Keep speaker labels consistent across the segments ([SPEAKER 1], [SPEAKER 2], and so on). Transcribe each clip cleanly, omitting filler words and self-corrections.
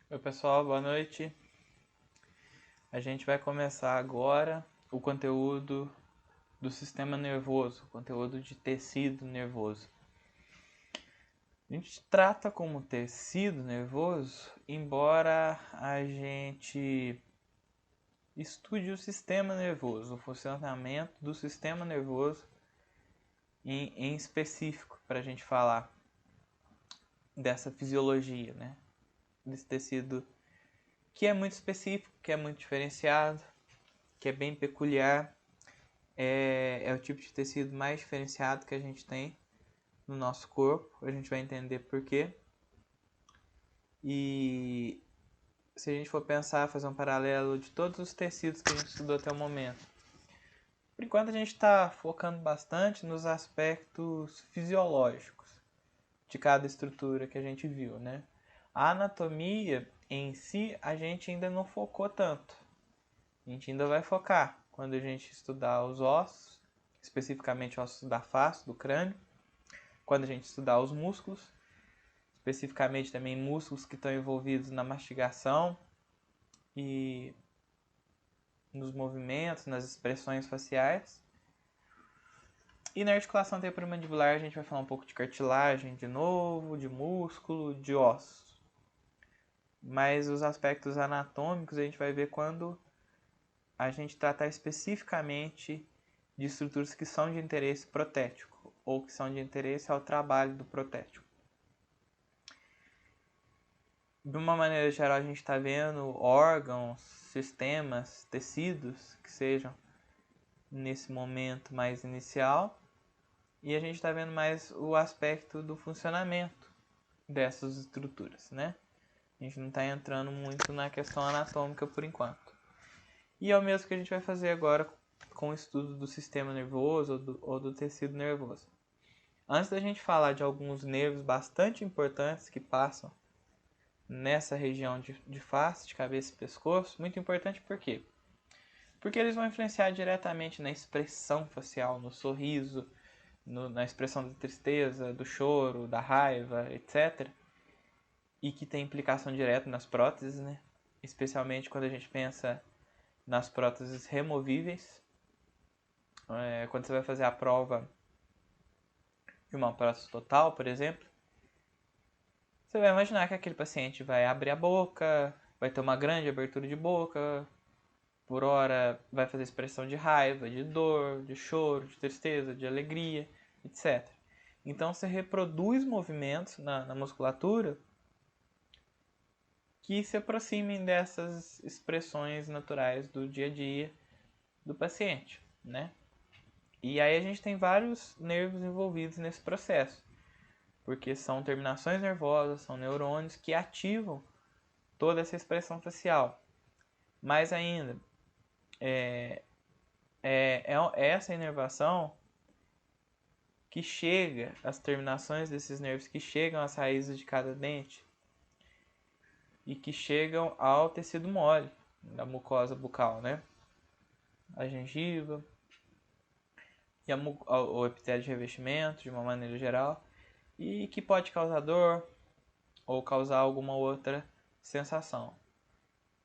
[SPEAKER 1] Oi pessoal, boa noite. A gente vai começar agora o conteúdo do sistema nervoso, conteúdo de tecido nervoso. A gente trata como tecido nervoso, embora a gente estude o sistema nervoso, o funcionamento do sistema nervoso em específico, para a gente falar dessa fisiologia, né? Desse tecido que é muito específico, que é muito diferenciado, que é bem peculiar. É o tipo de tecido mais diferenciado que a gente tem no nosso corpo. A gente vai entender por quê. E se a gente for pensar, fazer um paralelo de todos os tecidos que a gente estudou até o momento, por enquanto a gente está focando bastante nos aspectos fisiológicos de cada estrutura que a gente viu, né? A anatomia em si a gente ainda não focou tanto. A gente ainda vai focar quando a gente estudar os ossos, especificamente ossos da face, do crânio, quando a gente estudar os músculos, especificamente também músculos que estão envolvidos na mastigação e nos movimentos, nas expressões faciais. E na articulação temporomandibular a gente vai falar um pouco de cartilagem de novo, de músculo, de ossos. Mas os aspectos anatômicos a gente vai ver quando a gente tratar especificamente de estruturas que são de interesse protético ou que são de interesse ao trabalho do protético. De uma maneira geral, a gente está vendo órgãos, sistemas, tecidos que sejam nesse momento mais inicial, e a gente está vendo mais o aspecto do funcionamento dessas estruturas, né? A gente não está entrando muito na questão anatômica por enquanto. E é o mesmo que a gente vai fazer agora com o estudo do sistema nervoso ou do tecido nervoso. Antes da gente falar de alguns nervos bastante importantes que passam nessa região de face, de cabeça e pescoço, muito importante por quê? Porque eles vão influenciar diretamente na expressão facial, no sorriso, na expressão da tristeza, do choro, da raiva, etc. E que tem implicação direta nas próteses, né? Especialmente quando a gente pensa nas próteses removíveis. Quando você vai fazer a prova de uma prótese total, por exemplo, você vai imaginar que aquele paciente vai abrir a boca, vai ter uma grande abertura de boca, por hora vai fazer expressão de raiva, de dor, de choro, de tristeza, de alegria, etc. Então você reproduz movimentos na musculatura que se aproximem dessas expressões naturais do dia a dia do paciente, né? E aí a gente tem vários nervos envolvidos nesse processo, porque são terminações nervosas, são neurônios que ativam toda essa expressão facial. Mais ainda, é essa inervação que chega, as terminações desses nervos que chegam às raízes de cada dente e que chegam ao tecido mole da mucosa bucal, né? A gengiva e o epitélio de revestimento, de uma maneira geral, e que pode causar dor ou causar alguma outra sensação.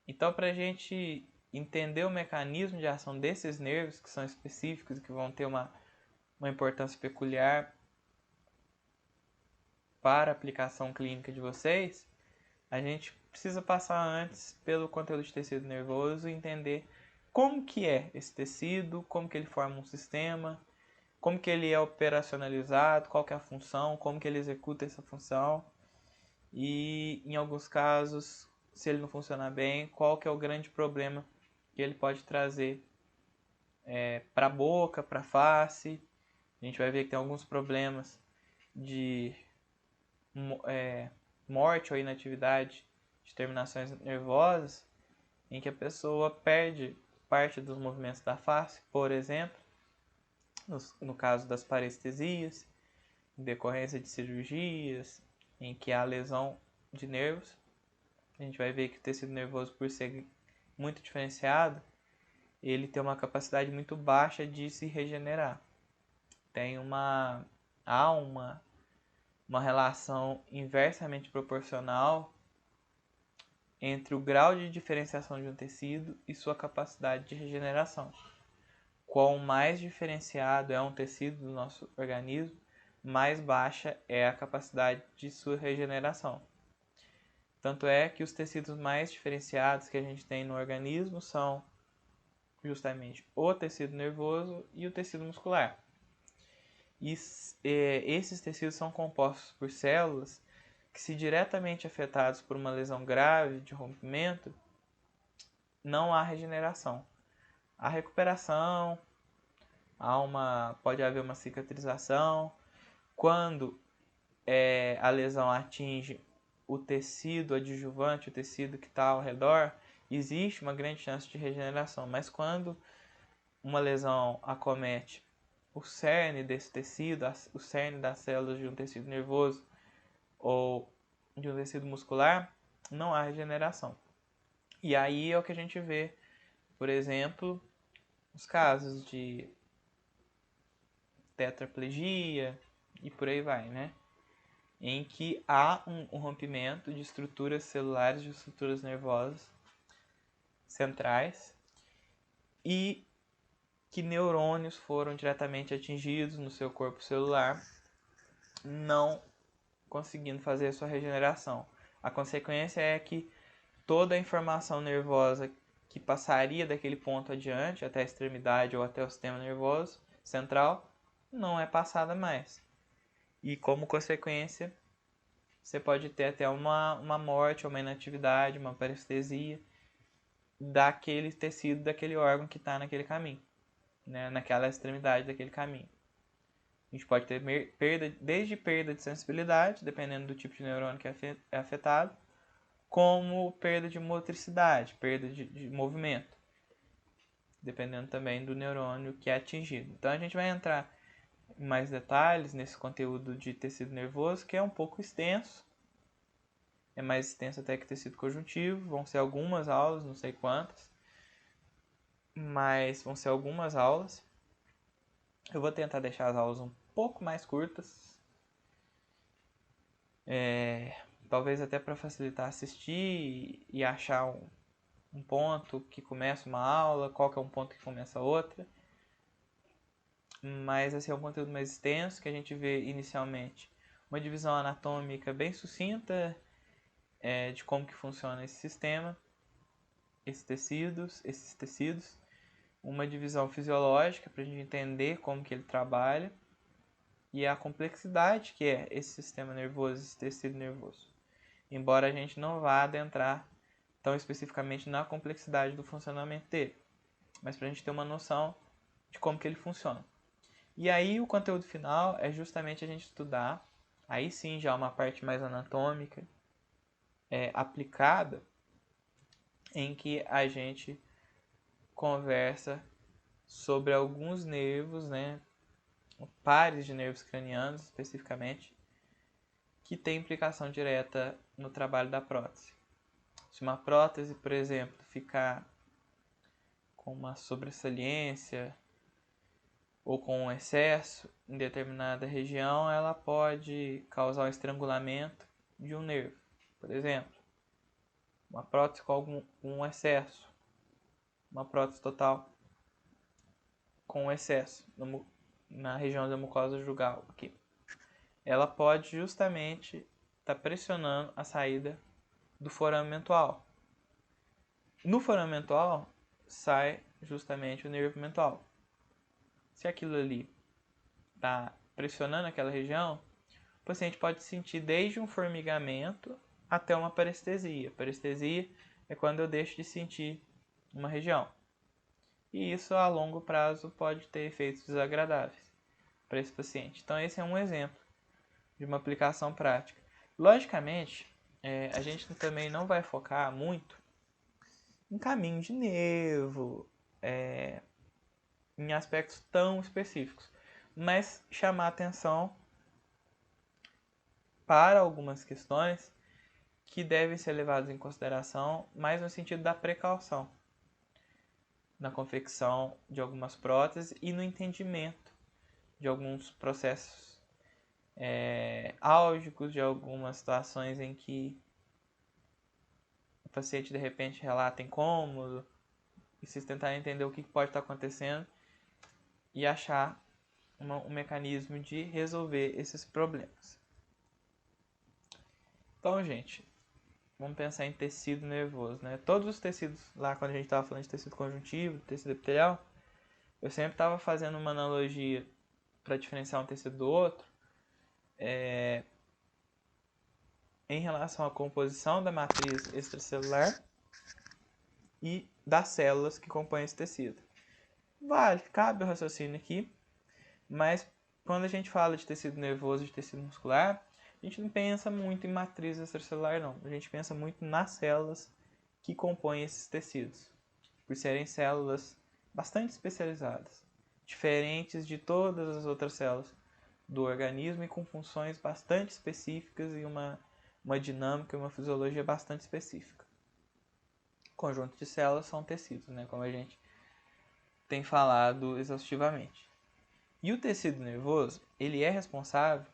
[SPEAKER 1] Então, para a gente entender o mecanismo de ação desses nervos, que são específicos e que vão ter uma importância peculiar para a aplicação clínica de vocês, a gente precisa passar antes pelo conteúdo de tecido nervoso e entender como que é esse tecido, como que ele forma um sistema, como que ele é operacionalizado, qual que é a função, como que ele executa essa função e, em alguns casos, se ele não funcionar bem, qual que é o grande problema que ele pode trazer para a boca, para a face. A gente vai ver que tem alguns problemas de morte ou inatividade de terminações nervosas em que a pessoa perde parte dos movimentos da face, por exemplo, no caso das parestesias, em decorrência de cirurgias, em que há lesão de nervos. A gente vai ver que o tecido nervoso, por ser muito diferenciado, ele tem uma capacidade muito baixa de se regenerar. Há uma relação inversamente proporcional entre o grau de diferenciação de um tecido e sua capacidade de regeneração. Quanto mais diferenciado é um tecido do nosso organismo, mais baixa é a capacidade de sua regeneração. Tanto é que os tecidos mais diferenciados que a gente tem no organismo são justamente o tecido nervoso e o tecido muscular. E esses tecidos são compostos por células que, se diretamente afetados por uma lesão grave de rompimento, não há regeneração. Há recuperação, pode haver uma cicatrização. Quando a lesão atinge o tecido adjuvante, o tecido que está ao redor, existe uma grande chance de regeneração. Mas quando uma lesão acomete o cerne desse tecido, o cerne das células de um tecido nervoso ou de um tecido muscular, não há regeneração. E aí é o que a gente vê, por exemplo, os casos de tetraplegia e por aí vai, né? Em que há um rompimento de estruturas celulares, de estruturas nervosas centrais e que neurônios foram diretamente atingidos no seu corpo celular, não conseguindo fazer a sua regeneração. A consequência é que toda a informação nervosa que passaria daquele ponto adiante, até a extremidade ou até o sistema nervoso central, não é passada mais. E como consequência, você pode ter até uma morte, uma inatividade, uma parestesia daquele tecido, daquele órgão que está naquele caminho, né, naquela extremidade daquele caminho. A gente pode ter desde perda de sensibilidade, dependendo do tipo de neurônio que é afetado, como perda de motricidade, perda de movimento, dependendo também do neurônio que é atingido. Então a gente vai entrar em mais detalhes nesse conteúdo de tecido nervoso, que é um pouco extenso, é mais extenso até que tecido conjuntivo, vão ser algumas aulas, não sei quantas, mas vão ser algumas aulas. Eu vou tentar deixar as aulas um pouco mais curtas, talvez até para facilitar assistir e achar um ponto que começa uma aula, qual que é um ponto que começa outra. Mas esse é um conteúdo mais extenso, que a gente vê inicialmente uma divisão anatômica bem sucinta de como que funciona esse sistema, esses tecidos, uma divisão fisiológica para a gente entender como que ele trabalha e a complexidade que é esse sistema nervoso, esse tecido nervoso. Embora a gente não vá adentrar tão especificamente na complexidade do funcionamento dele, mas para a gente ter uma noção de como que ele funciona. E aí o conteúdo final é justamente a gente estudar, aí sim já uma parte mais anatômica, aplicada, em que a gente conversa sobre alguns nervos, né, pares de nervos cranianos especificamente, que tem implicação direta no trabalho da prótese. Se uma prótese, por exemplo, ficar com uma sobressalência ou com um excesso em determinada região, ela pode causar um estrangulamento de um nervo. Por exemplo, uma prótese com algum excesso, uma prótese total com excesso na região da mucosa jugal aqui. Ela pode justamente estar pressionando a saída do forame mental. No forame mental sai justamente o nervo mental. Se aquilo ali está pressionando aquela região, o paciente pode sentir desde um formigamento até uma parestesia. Parestesia é quando eu deixo de sentir uma região. E isso a longo prazo pode ter efeitos desagradáveis para esse paciente. Então esse é um exemplo de uma aplicação prática. Logicamente, a gente também não vai focar muito em caminho de nervo, em aspectos tão específicos, mas chamar atenção para algumas questões que devem ser levadas em consideração, mais no sentido da precaução na confecção de algumas próteses e no entendimento de alguns processos álgicos, de algumas situações em que paciente de repente relata incômodo, e vocês tentarem entender o que pode estar acontecendo e achar um mecanismo de resolver esses problemas. Então, gente, vamos pensar em tecido nervoso, né? Todos os tecidos, lá quando a gente estava falando de tecido conjuntivo, tecido epitelial, eu sempre estava fazendo uma analogia para diferenciar um tecido do outro, em relação à composição da matriz extracelular e das células que compõem esse tecido. Vale, cabe o raciocínio aqui, mas quando a gente fala de tecido nervoso e de tecido muscular, a gente não pensa muito em matriz extracelular, não. A gente pensa muito nas células que compõem esses tecidos, por serem células bastante especializadas, diferentes de todas as outras células do organismo e com funções bastante específicas e uma dinâmica e uma fisiologia bastante específica. O conjunto de células são tecidos, né, como a gente tem falado exaustivamente. E o tecido nervoso, ele é responsável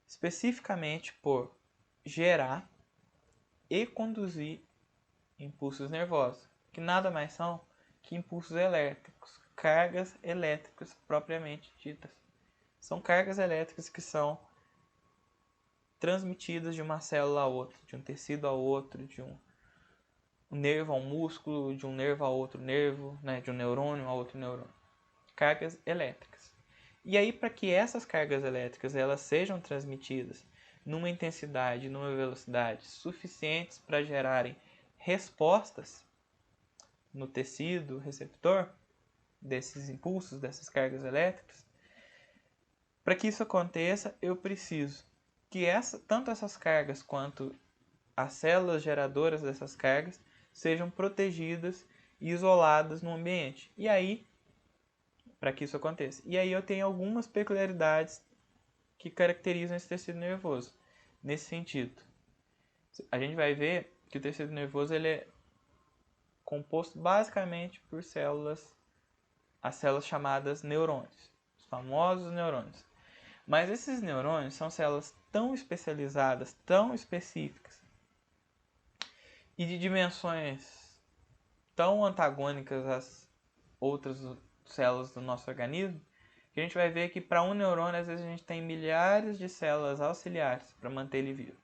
[SPEAKER 1] especificamente por gerar e conduzir impulsos nervosos, que nada mais são que impulsos elétricos, cargas elétricas propriamente ditas. São cargas elétricas que são transmitidas de uma célula a outra, de um tecido a outro, de um nervo a um músculo, de um nervo a outro nervo, né, de um neurônio a outro neurônio. Cargas elétricas. E aí, para que essas cargas elétricas elas sejam transmitidas numa intensidade, numa velocidade suficientes para gerarem respostas no tecido receptor desses impulsos, dessas cargas elétricas, para que isso aconteça, eu preciso que tanto essas cargas quanto as células geradoras dessas cargas sejam protegidas e isoladas no ambiente. E aí, para que isso aconteça. E aí eu tenho algumas peculiaridades que caracterizam esse tecido nervoso. Nesse sentido, a gente vai ver que o tecido nervoso ele é composto basicamente por células, as células chamadas neurônios, os famosos neurônios. Mas esses neurônios são células tão especializadas, tão específicas e de dimensões tão antagônicas às outras células do nosso organismo, que a gente vai ver que para um neurônio, às vezes, a gente tem milhares de células auxiliares para manter ele vivo.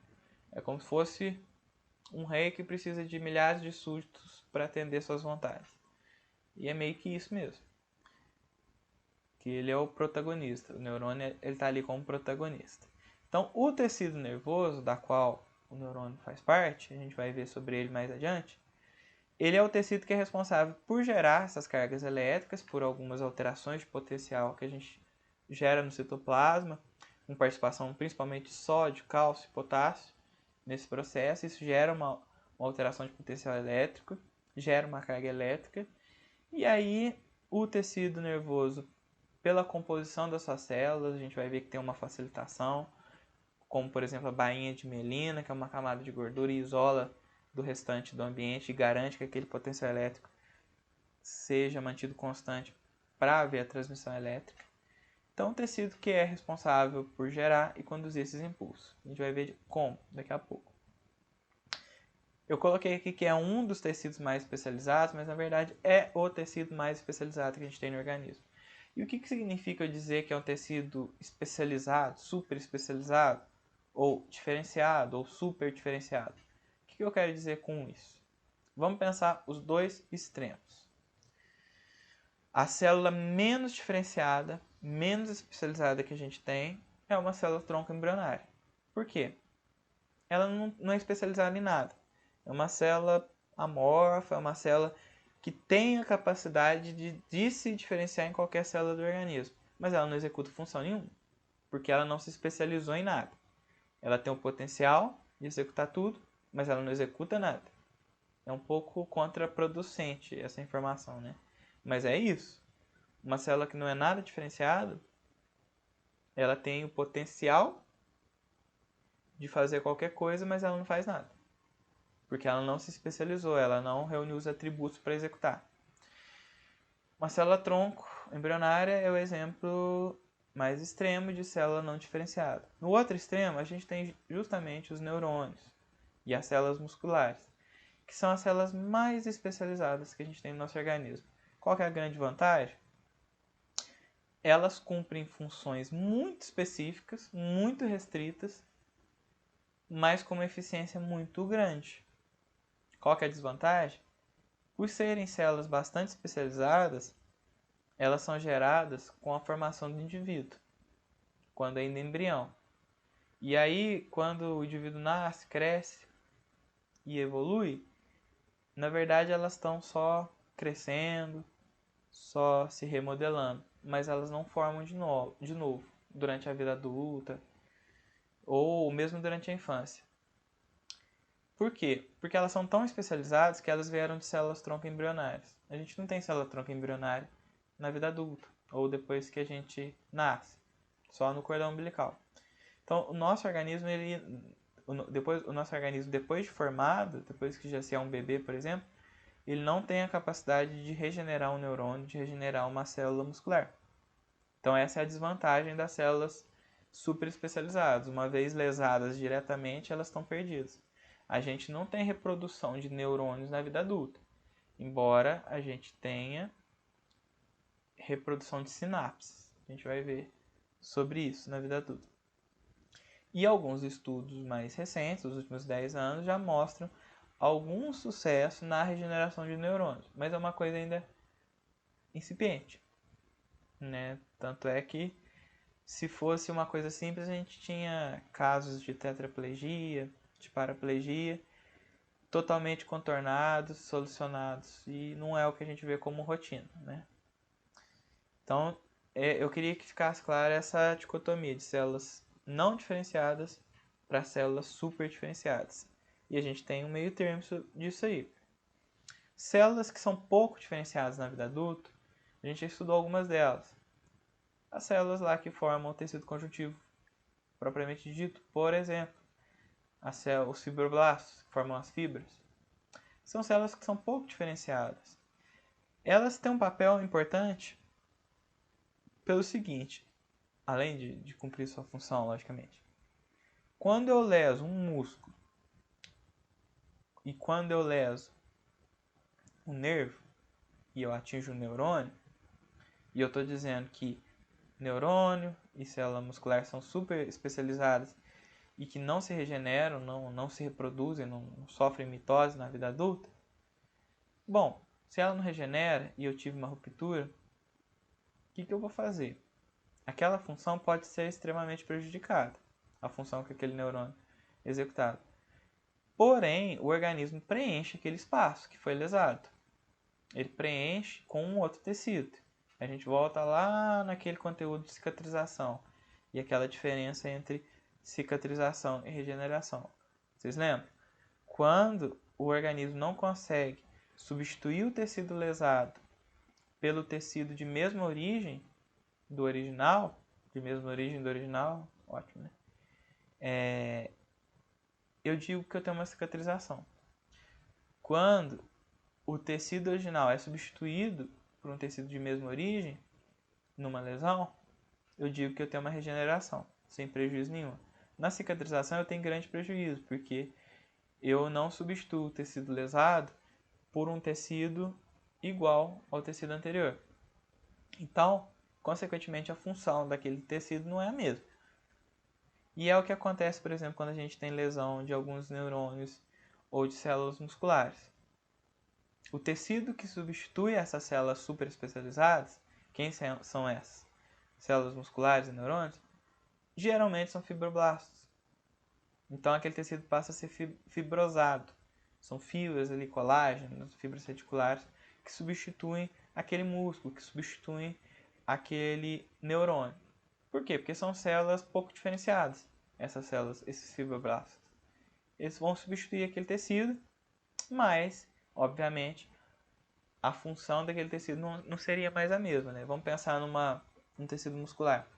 [SPEAKER 1] É como se fosse um rei que precisa de milhares de súditos para atender suas vontades. E é meio que isso mesmo. Que ele é o protagonista. O neurônio está ali como protagonista. Então, o tecido nervoso, da qual o neurônio faz parte, a gente vai ver sobre ele mais adiante, ele é o tecido que é responsável por gerar essas cargas elétricas, por algumas alterações de potencial que a gente gera no citoplasma, com participação principalmente de sódio, cálcio e potássio nesse processo. Isso gera uma alteração de potencial elétrico, gera uma carga elétrica. E aí, o tecido nervoso, pela composição das suas células, a gente vai ver que tem uma facilitação, como por exemplo a bainha de mielina, que é uma camada de gordura e isola do restante do ambiente e garante que aquele potencial elétrico seja mantido constante para haver a transmissão elétrica. Então, o tecido que é responsável por gerar e conduzir esses impulsos. A gente vai ver como daqui a pouco. Eu coloquei aqui que é um dos tecidos mais especializados, mas na verdade é o tecido mais especializado que a gente tem no organismo. E o que significa dizer que é um tecido especializado, super especializado, ou diferenciado, ou super diferenciado? O que eu quero dizer com isso? Vamos pensar os dois extremos. A célula menos diferenciada, menos especializada que a gente tem, é uma célula tronco embrionária. Por quê? Ela não é especializada em nada. É uma célula amorfa, é uma célula que tem a capacidade de se diferenciar em qualquer célula do organismo, mas ela não executa função nenhuma, porque ela não se especializou em nada. Ela tem o potencial de executar tudo, mas ela não executa nada. É um pouco contraproducente essa informação, né? Mas é isso. Uma célula que não é nada diferenciada, ela tem o potencial de fazer qualquer coisa, mas ela não faz nada. Porque ela não se especializou, ela não reuniu os atributos para executar. Uma célula tronco embrionária é o exemplo mais extremo de célula não diferenciada. No outro extremo, a gente tem justamente os neurônios, e as células musculares, que são as células mais especializadas que a gente tem no nosso organismo. Qual que é a grande vantagem? Elas cumprem funções muito específicas, muito restritas, mas com uma eficiência muito grande. Qual que é a desvantagem? Por serem células bastante especializadas, elas são geradas com a formação do indivíduo, quando ainda é embrião. E aí, quando o indivíduo nasce, cresce e evolui, na verdade elas estão só crescendo, só se remodelando, mas elas não formam de novo durante a vida adulta ou mesmo durante a infância. Por quê? Porque elas são tão especializadas que elas vieram de células tronco embrionárias. A gente não tem célula tronco embrionária na vida adulta ou depois que a gente nasce, só no cordão umbilical. Então, o nosso organismo, depois de formado, depois que já se é um bebê, por exemplo, ele não tem a capacidade de regenerar um neurônio, de regenerar uma célula muscular. Então, essa é a desvantagem das células super especializadas. Uma vez lesadas diretamente, elas estão perdidas. A gente não tem reprodução de neurônios na vida adulta, embora a gente tenha reprodução de sinapses. A gente vai ver sobre isso na vida adulta. E alguns estudos mais recentes, dos últimos 10 anos, já mostram algum sucesso na regeneração de neurônios, mas é uma coisa ainda incipiente, né? Tanto é que, se fosse uma coisa simples, a gente tinha casos de tetraplegia, de paraplegia, totalmente contornados, solucionados, e não é o que a gente vê como rotina, né? Então, eu queria que ficasse clara essa dicotomia de células não diferenciadas para células super diferenciadas. E a gente tem um meio termo disso aí. Células que são pouco diferenciadas na vida adulta, a gente já estudou algumas delas. As células lá que formam o tecido conjuntivo, propriamente dito, por exemplo, os fibroblastos, que formam as fibras, são células que são pouco diferenciadas. Elas têm um papel importante pelo seguinte, além de cumprir sua função, logicamente. Quando eu leso um músculo e quando eu leso um nervo e eu atinjo um neurônio, e eu estou dizendo que neurônio e célula muscular são super especializadas e que não se regeneram, não se reproduzem, não sofrem mitose na vida adulta, bom, se ela não regenera e eu tive uma ruptura, o que eu vou fazer? Aquela função pode ser extremamente prejudicada, a função que aquele neurônio é executado. Porém, o organismo preenche aquele espaço que foi lesado. Ele preenche com um outro tecido. A gente volta lá naquele conteúdo de cicatrização e aquela diferença entre cicatrização e regeneração. Vocês lembram? Quando o organismo não consegue substituir o tecido lesado pelo tecido de mesma origem do original, ótimo, né? Eu digo que eu tenho uma cicatrização. Quando o tecido original é substituído por um tecido de mesma origem, numa lesão, eu digo que eu tenho uma regeneração, sem prejuízo nenhum. Na cicatrização eu tenho grande prejuízo, porque eu não substituo o tecido lesado por um tecido igual ao tecido anterior. Então, consequentemente, a função daquele tecido não é a mesma. E é o que acontece, por exemplo, quando a gente tem lesão de alguns neurônios ou de células musculares. O tecido que substitui essas células super especializadas, quem são essas? Células musculares e neurônios? Geralmente são fibroblastos. Então aquele tecido passa a ser fibrosado. São fibras ali, colágeno, fibras reticulares, que substituem aquele músculo, que substituem aquele neurônio. Por quê? Porque são células pouco diferenciadas. Essas células, esses fibroblastos. Eles vão substituir aquele tecido, mas, obviamente, a função daquele tecido não seria mais a mesma, né? Vamos pensar num tecido muscular.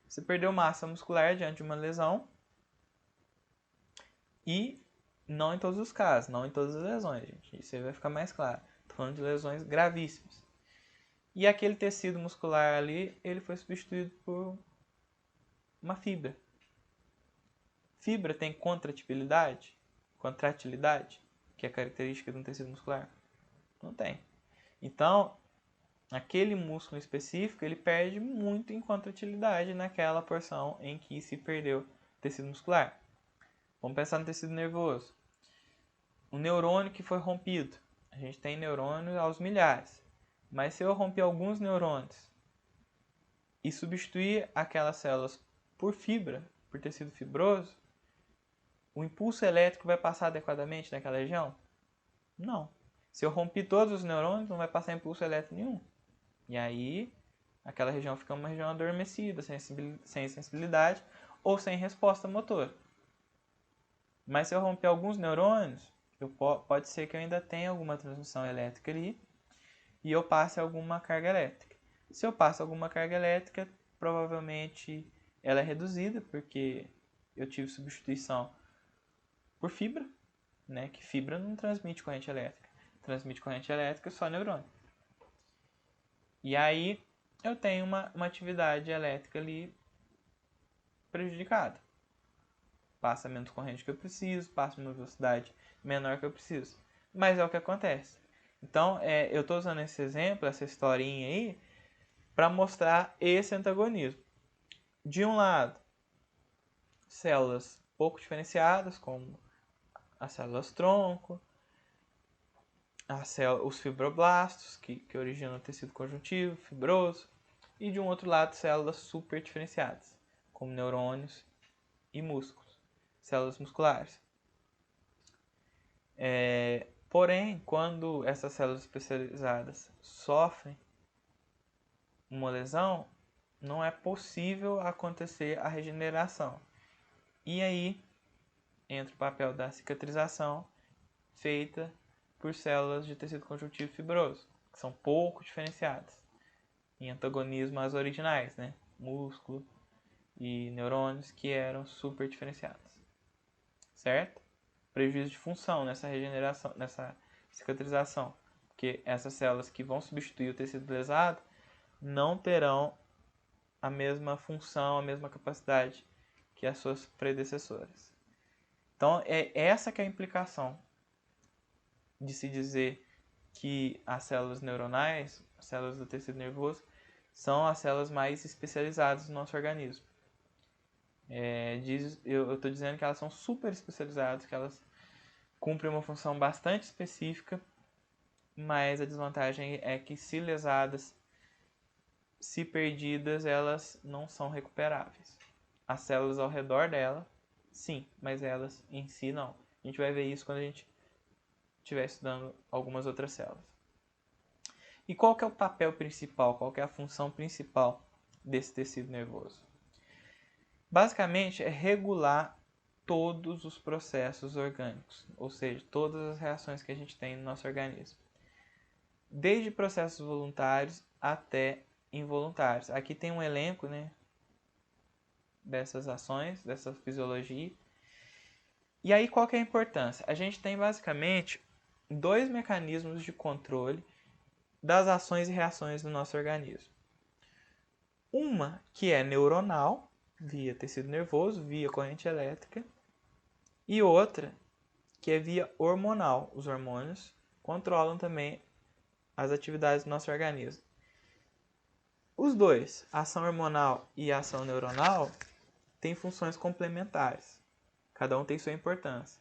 [SPEAKER 1] Você perdeu massa muscular diante de uma lesão e não em todos os casos, não em todas as lesões, gente. Isso aí vai ficar mais claro. Estou falando de lesões gravíssimas. E aquele tecido muscular ali, ele foi substituído por uma fibra. Fibra tem contratibilidade? contratilidade, que é característica de um tecido muscular? Não tem. Então, aquele músculo específico, ele perde muito em contratilidade naquela porção em que se perdeu tecido muscular. Vamos pensar no tecido nervoso. O neurônio que foi rompido. A gente tem neurônios aos milhares. Mas se eu romper alguns neurônios e substituir aquelas células por fibra, por tecido fibroso, o impulso elétrico vai passar adequadamente naquela região? Não. Se eu romper todos os neurônios, não vai passar impulso elétrico nenhum. E aí, aquela região fica uma região adormecida, sem sensibilidade ou sem resposta motora. Mas se eu romper alguns neurônios, pode ser que eu ainda tenha alguma transmissão elétrica ali e eu passe alguma carga elétrica. Se eu passo alguma carga elétrica, provavelmente ela é reduzida, porque eu tive substituição por fibra, né? Que fibra não transmite corrente elétrica. Transmite corrente elétrica só neurônio. E aí eu tenho uma atividade elétrica ali prejudicada. Passa menos corrente que eu preciso, passa uma velocidade menor que eu preciso. Mas é o que acontece. Então, eu estou usando esse exemplo, essa historinha aí, para mostrar esse antagonismo. De um lado, células pouco diferenciadas, como as células tronco, os fibroblastos, que originam o tecido conjuntivo, fibroso, e de um outro lado, células super diferenciadas, como neurônios e músculos, células musculares. Porém, quando essas células especializadas sofrem uma lesão, não é possível acontecer a regeneração. E aí entra o papel da cicatrização feita por células de tecido conjuntivo fibroso, que são pouco diferenciadas, em antagonismo às originais, né? Músculo e neurônios que eram super diferenciados. Certo? Prejuízo de função nessa regeneração, nessa cicatrização, porque essas células que vão substituir o tecido lesado não terão a mesma função, a mesma capacidade que as suas predecessoras. Então, é essa que é a implicação de se dizer que as células neuronais, as células do tecido nervoso, são as células mais especializadas do nosso organismo. Eu estou dizendo que elas são super especializadas, que elas cumprem uma função bastante específica, mas a desvantagem é que, se lesadas, se perdidas, elas não são recuperáveis. As células ao redor dela, sim, mas elas em si não. A gente vai ver isso quando a gente estiver estudando algumas outras células. E qual que é o papel principal, qual que é a função principal desse tecido nervoso? Basicamente é regular todos os processos orgânicos, ou seja, todas as reações que a gente tem no nosso organismo. Desde processos voluntários até involuntários. Aqui tem um elenco, né, dessas ações, dessa fisiologia. E aí qual que é a importância? A gente tem basicamente dois mecanismos de controle das ações e reações do nosso organismo. Uma que é neuronal, via tecido nervoso, via corrente elétrica, e outra que é via hormonal. Os hormônios controlam também as atividades do nosso organismo. Os dois, a ação hormonal e a ação neuronal, têm funções complementares. Cada um tem sua importância.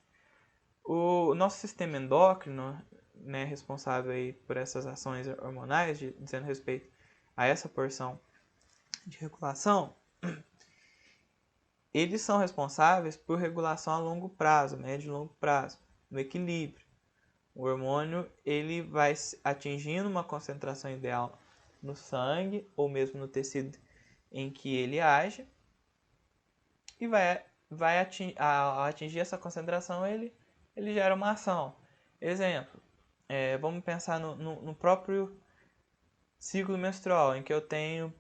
[SPEAKER 1] O nosso sistema endócrino, né, responsável aí por essas ações hormonais, dizendo respeito a essa porção de regulação, eles são responsáveis por regulação a longo prazo, médio e longo prazo, no equilíbrio. O hormônio ele vai atingindo uma concentração ideal no sangue ou mesmo no tecido em que ele age, e ao atingir essa concentração ele gera uma ação. Exemplo, vamos pensar no próprio ciclo menstrual, em que eu tenho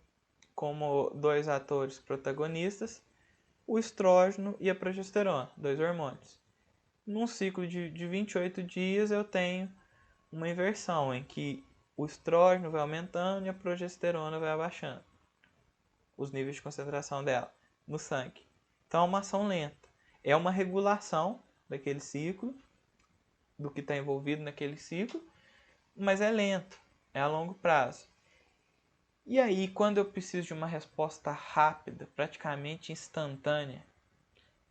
[SPEAKER 1] como dois atores protagonistas o estrógeno e a progesterona, dois hormônios. Num ciclo de 28 dias eu tenho uma inversão, em que o estrógeno vai aumentando e a progesterona vai abaixando os níveis de concentração dela no sangue. Então é uma ação lenta. É uma regulação daquele ciclo, do que está envolvido naquele ciclo, mas é lento, é a longo prazo. E aí, quando eu preciso de uma resposta rápida, praticamente instantânea,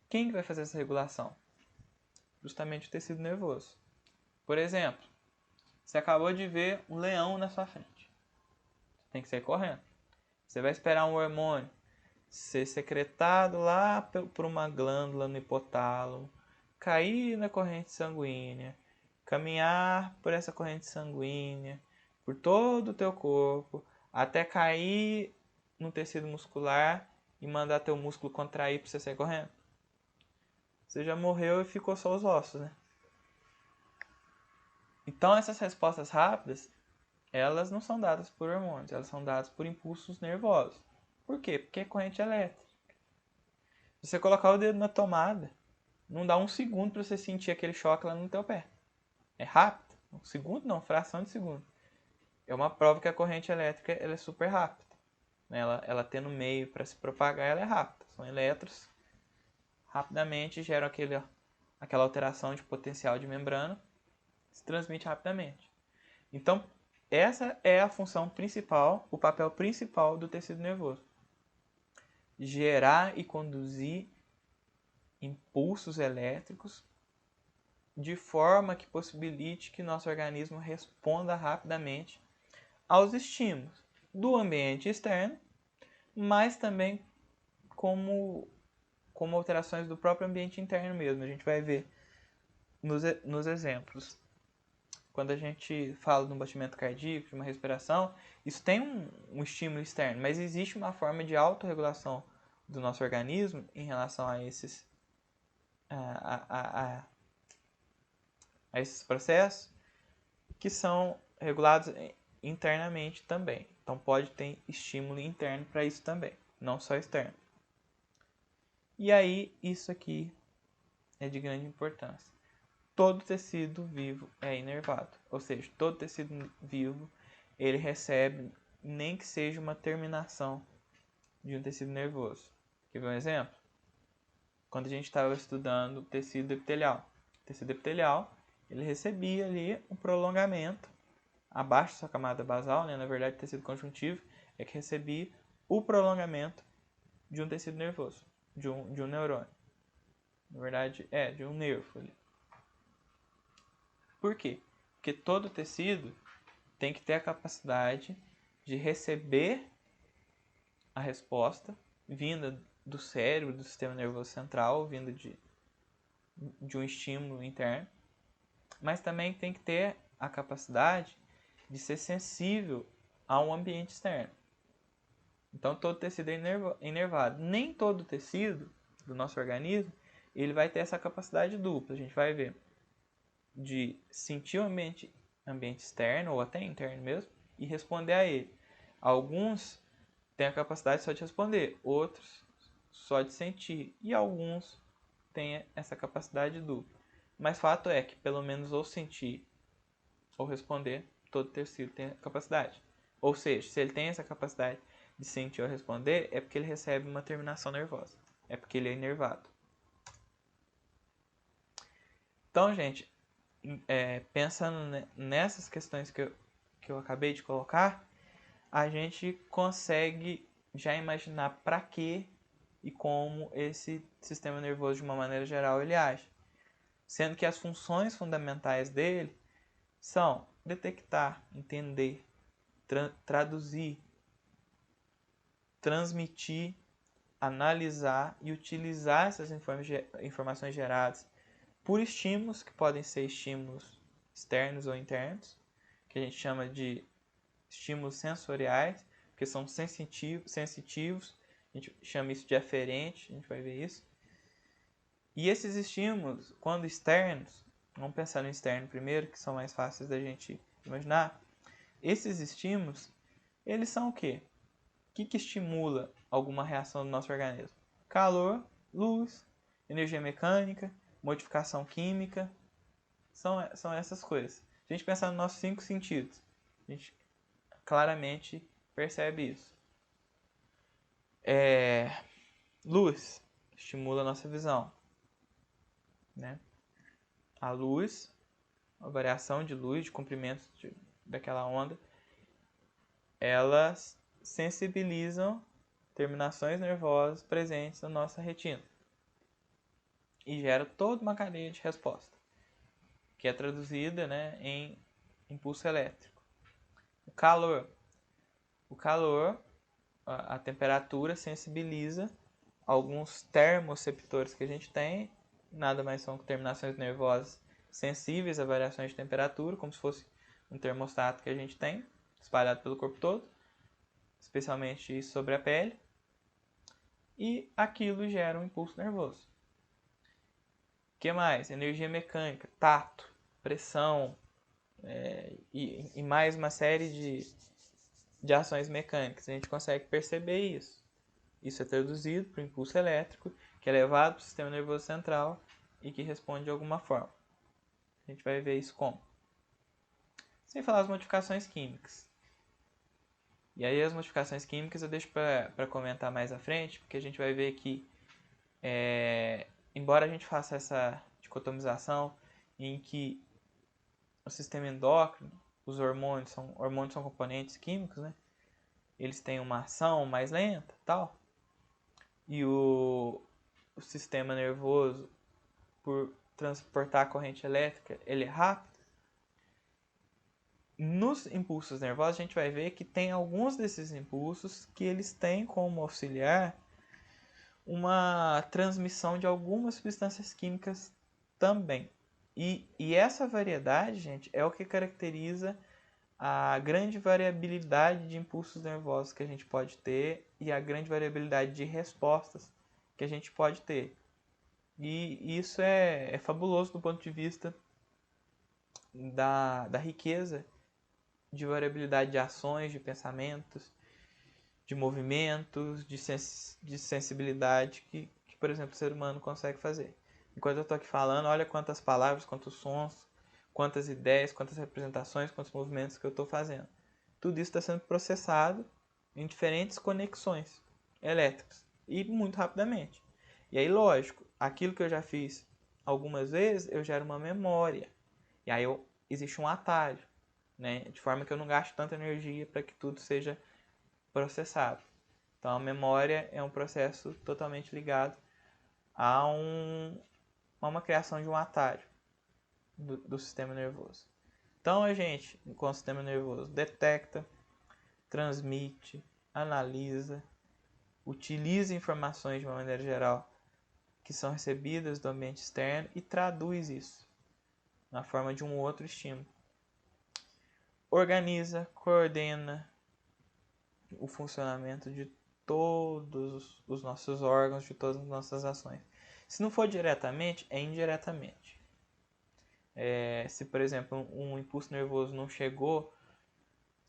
[SPEAKER 1] quem vai fazer essa regulação? Justamente o tecido nervoso. Por exemplo, você acabou de ver um leão na sua frente. Você tem que sair correndo. Você vai esperar um hormônio ser secretado lá por uma glândula no hipotálamo, cair na corrente sanguínea, caminhar por essa corrente sanguínea, por todo o teu corpo, até cair no tecido muscular e mandar teu músculo contrair para você sair correndo. Você já morreu e ficou só os ossos, né? Então essas respostas rápidas, elas não são dadas por hormônios, elas são dadas por impulsos nervosos. Por quê? Porque é corrente elétrica. Se você colocar o dedo na tomada, não dá um segundo para você sentir aquele choque lá no teu pé. É rápido. Um segundo não, fração de segundo. É uma prova que a corrente elétrica ela é super rápida. Ela tendo meio para se propagar, ela é rápida. São elétrons, rapidamente geram aquela alteração de potencial de membrana, se transmite rapidamente. Então, essa é a função principal, o papel principal do tecido nervoso. Gerar e conduzir impulsos elétricos de forma que possibilite que nosso organismo responda rapidamente aos estímulos do ambiente externo, mas também como alterações do próprio ambiente interno mesmo. A gente vai ver nos exemplos. Quando a gente fala de um batimento cardíaco, de uma respiração, isso tem um estímulo externo, mas existe uma forma de autorregulação do nosso organismo em relação a esses esses processos que são regulados internamente também. Então pode ter estímulo interno para isso também, não só externo. E aí isso aqui é de grande importância. Todo tecido vivo é inervado, ou seja, todo tecido vivo ele recebe nem que seja uma terminação de um tecido nervoso. Quer ver um exemplo? Quando a gente estava estudando o tecido epitelial. O tecido epitelial ele recebia ali um prolongamento abaixo da sua camada basal, né? Na verdade o tecido conjuntivo é que recebia o prolongamento de um tecido nervoso, de um neurônio. Na verdade de um nervo ali. Por quê? Porque todo tecido tem que ter a capacidade de receber a resposta vinda do cérebro, do sistema nervoso central, vinda de um estímulo interno, mas também tem que ter a capacidade de ser sensível ao ambiente externo. Então todo tecido é inervado. Nem todo tecido do nosso organismo ele vai ter essa capacidade dupla. A gente vai ver de sentir o ambiente externo ou até interno mesmo e responder a ele. Alguns têm a capacidade só de responder, outros só de sentir e alguns têm essa capacidade dupla. Mas fato é que pelo menos ou sentir ou responder, todo tecido tem a capacidade. Ou seja, se ele tem essa capacidade de sentir ou responder, é porque ele recebe uma terminação nervosa. É porque ele é inervado. Então, gente, pensando nessas questões que eu acabei de colocar, a gente consegue já imaginar para que e como esse sistema nervoso, de uma maneira geral, ele age. Sendo que as funções fundamentais dele são detectar, entender, traduzir, transmitir, analisar e utilizar essas informações geradas por estímulos, que podem ser estímulos externos ou internos, que a gente chama de estímulos sensoriais, porque são sensitivos, a gente chama isso de aferente, a gente vai ver isso. E esses estímulos, quando externos, vamos pensar no externo primeiro, que são mais fáceis da gente imaginar. Esses estímulos, eles são o quê? O que estimula alguma reação do nosso organismo? Calor, luz, energia mecânica, modificação química, são essas coisas. Se a gente pensar nos nossos 5 sentidos, a gente claramente percebe isso. Luz estimula a nossa visão, né? a luz, a variação de luz, de comprimento daquela onda, elas sensibilizam terminações nervosas presentes na nossa retina e gera toda uma cadeia de resposta, que é traduzida, né, em impulso elétrico. O calor, a temperatura sensibiliza alguns termoreceptores que a gente tem, nada mais são que terminações nervosas sensíveis a variações de temperatura, como se fosse um termostato que a gente tem, espalhado pelo corpo todo, especialmente sobre a pele, e aquilo gera um impulso nervoso. O que mais? Energia mecânica, tato, pressão, e mais uma série de ações mecânicas. A gente consegue perceber isso. Isso é traduzido para o impulso elétrico, que é levado para o sistema nervoso central e que responde de alguma forma. A gente vai ver isso como? Sem falar as modificações químicas. E aí as modificações químicas eu deixo para comentar mais à frente, porque a gente vai ver que, embora a gente faça essa dicotomização em que o sistema endócrino, os hormônios são componentes químicos, né? Eles têm uma ação mais lenta, tal. E o sistema nervoso, por transportar a corrente elétrica, ele é rápido. Nos impulsos nervosos, a gente vai ver que tem alguns desses impulsos que eles têm como auxiliar uma transmissão de algumas substâncias químicas também. E essa variedade, gente, é o que caracteriza a grande variabilidade de impulsos nervosos que a gente pode ter e a grande variabilidade de respostas que a gente pode ter. E isso é fabuloso do ponto de vista da riqueza de variabilidade de ações, de pensamentos, de movimentos, de sensibilidade que, por exemplo, o ser humano consegue fazer. Enquanto eu estou aqui falando, olha quantas palavras, quantos sons, quantas ideias, quantas representações, quantos movimentos que eu estou fazendo. Tudo isso está sendo processado em diferentes conexões elétricas e muito rapidamente. E aí, lógico, aquilo que eu já fiz algumas vezes, eu gero uma memória. E aí existe um atalho, né? De forma que eu não gasto tanta energia para que tudo seja processado. Então, a memória é um processo totalmente ligado a uma criação de um atalho do sistema nervoso. Então, a gente, com o sistema nervoso, detecta, transmite, analisa, utiliza informações de uma maneira geral que são recebidas do ambiente externo e traduz isso na forma de um outro estímulo. Organiza, coordena o funcionamento de todos os nossos órgãos, de todas as nossas ações. Se não for diretamente, é indiretamente. Se, por exemplo, um impulso nervoso não chegou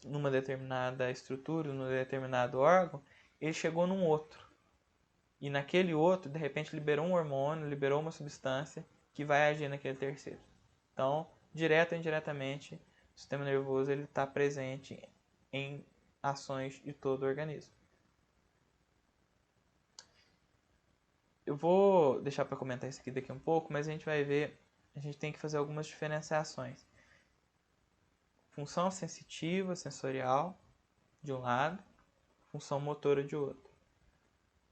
[SPEAKER 1] numa determinada estrutura, num determinado órgão, ele chegou num outro. E naquele outro, de repente, liberou um hormônio, liberou uma substância que vai agir naquele terceiro. Então, direto ou indiretamente, o sistema nervoso está presente em ações de todo o organismo. Eu vou deixar para comentar isso aqui daqui um pouco, mas a gente vai ver, a gente tem que fazer algumas diferenciações. Função sensitiva, sensorial, de um lado, função motora de outro.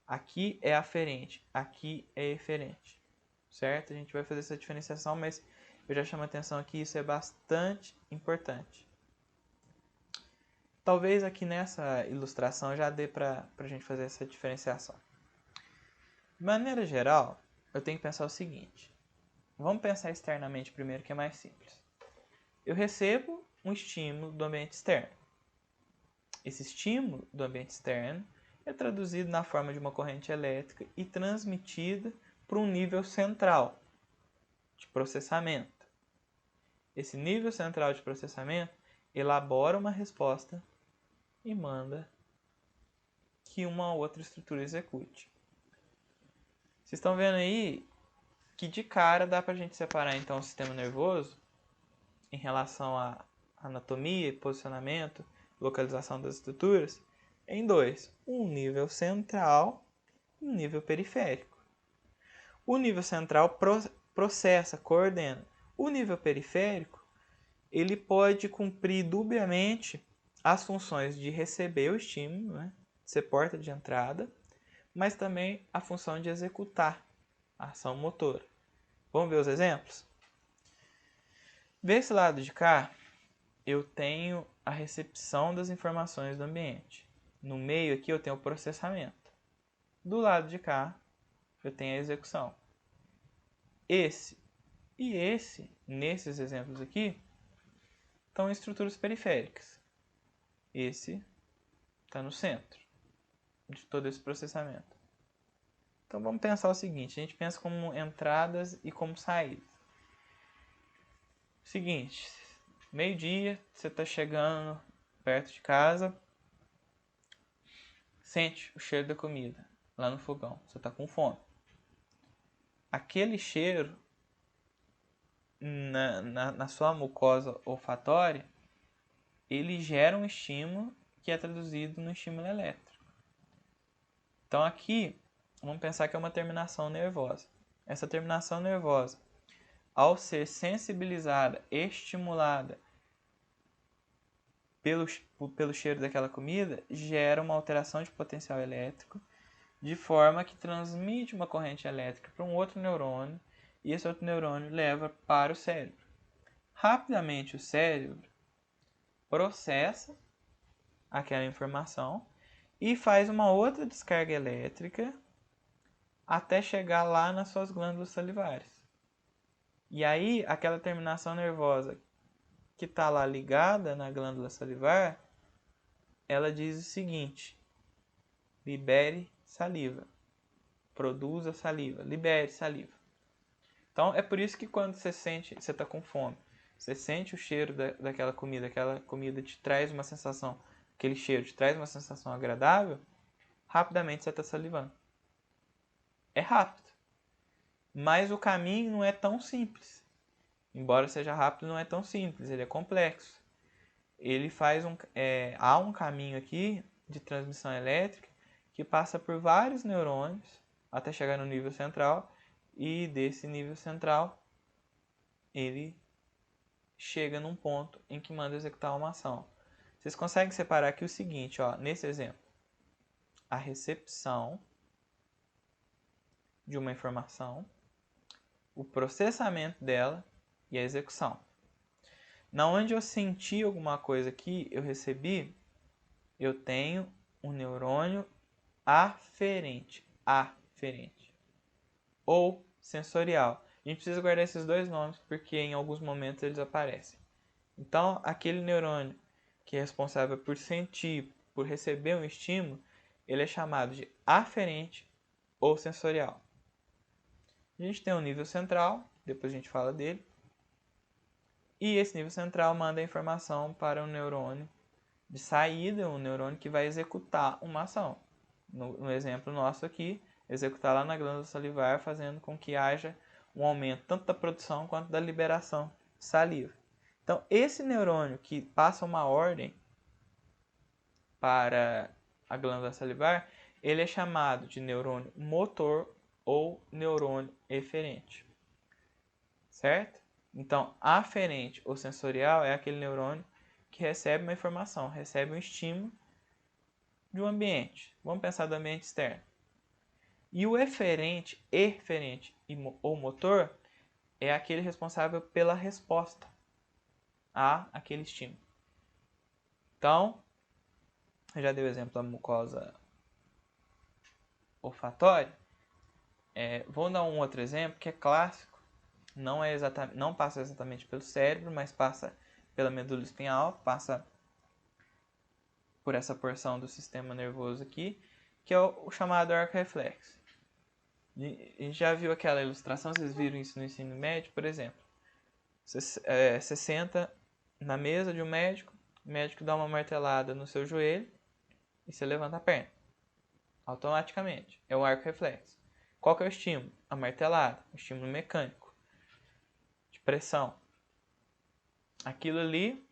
[SPEAKER 1] Aqui é aferente, aqui é eferente, certo? A gente vai fazer essa diferenciação, mas eu já chamo a atenção aqui, isso é bastante importante. Talvez aqui nessa ilustração já dê para a gente fazer essa diferenciação. De maneira geral, eu tenho que pensar o seguinte. Vamos pensar externamente primeiro, que é mais simples. Eu recebo um estímulo do ambiente externo. Esse estímulo do ambiente externo é traduzido na forma de uma corrente elétrica e transmitida para um nível central de processamento. Esse nível central de processamento elabora uma resposta e manda que uma outra estrutura execute. Vocês estão vendo aí que de cara dá para a gente separar então o sistema nervoso em relação à anatomia, posicionamento, localização das estruturas em dois: um nível central e um nível periférico. O nível central processa, coordena. O nível periférico, ele pode cumprir dubiamente as funções de receber o estímulo, né? Ser porta de entrada, mas também a função de executar a ação motora. Vamos ver os exemplos? Desse lado de cá, eu tenho a recepção das informações do ambiente. No meio aqui eu tenho o processamento. Do lado de cá, eu tenho a execução. Esse e esse, nesses exemplos aqui, estão em estruturas periféricas. Esse está no centro de todo esse processamento. Então vamos pensar o seguinte, a gente pensa como entradas e como saídas. Seguinte, meio-dia, você está chegando perto de casa, sente o cheiro da comida lá no fogão, você está com fome. Aquele cheiro na sua mucosa olfatória, ele gera um estímulo que é traduzido no estímulo elétrico. Então aqui, vamos pensar que é uma terminação nervosa. Essa terminação nervosa, ao ser sensibilizada, estimulada pelo cheiro daquela comida, gera uma alteração de potencial elétrico, de forma que transmite uma corrente elétrica para um outro neurônio, e esse outro neurônio leva para o cérebro. Rapidamente o cérebro processa aquela informação e faz uma outra descarga elétrica até chegar lá nas suas glândulas salivares. E aí, aquela terminação nervosa que está lá ligada na glândula salivar, ela diz o seguinte: libere saliva, produza saliva, libere saliva. Então, é por isso que quando você está com fome, você sente o cheiro daquela comida, aquela comida te traz uma sensação, aquele cheiro te traz uma sensação agradável, rapidamente você está salivando. É rápido, mas o caminho não é tão simples. Embora seja rápido, não é tão simples, ele é complexo. Ele faz há um caminho aqui de transmissão elétrica que passa por vários neurônios até chegar no nível central, e desse nível central ele chega num ponto em que manda executar uma ação. Vocês conseguem separar aqui o seguinte, ó, nesse exemplo: a recepção de uma informação, o processamento dela e a execução. Na onde eu senti alguma coisa aqui, eu recebi, eu tenho um neurônio aferente ou sensorial. A gente precisa guardar esses dois nomes porque em alguns momentos eles aparecem. Então, aquele neurônio que é responsável por sentir, por receber um estímulo, ele é chamado de aferente ou sensorial. A gente tem um nível central, depois a gente fala dele, e esse nível central manda a informação para o neurônio de saída, um neurônio que vai executar uma ação. No exemplo nosso aqui, executar lá na glândula salivar, fazendo com que haja um aumento tanto da produção quanto da liberação de saliva. Então, esse neurônio que passa uma ordem para a glândula salivar, ele é chamado de neurônio motor ou neurônio eferente. Certo? Então, aferente ou sensorial é aquele neurônio que recebe uma informação, recebe um estímulo de um ambiente. Vamos pensar do ambiente externo. E o eferente ou motor é aquele responsável pela resposta a aquele estímulo. Então, eu já dei o exemplo da mucosa olfatória. Vou dar um outro exemplo que é clássico. Não passa exatamente pelo cérebro, mas passa pela medula espinhal, passa por essa porção do sistema nervoso aqui, que é o chamado arco reflexo. A gente já viu aquela ilustração, vocês viram isso no ensino médio, por exemplo. Você senta na mesa de um médico, o médico dá uma martelada no seu joelho e você levanta a perna. Automaticamente. É o arco reflexo. Qual que é o estímulo? A martelada, o estímulo mecânico, de pressão. Aquilo ali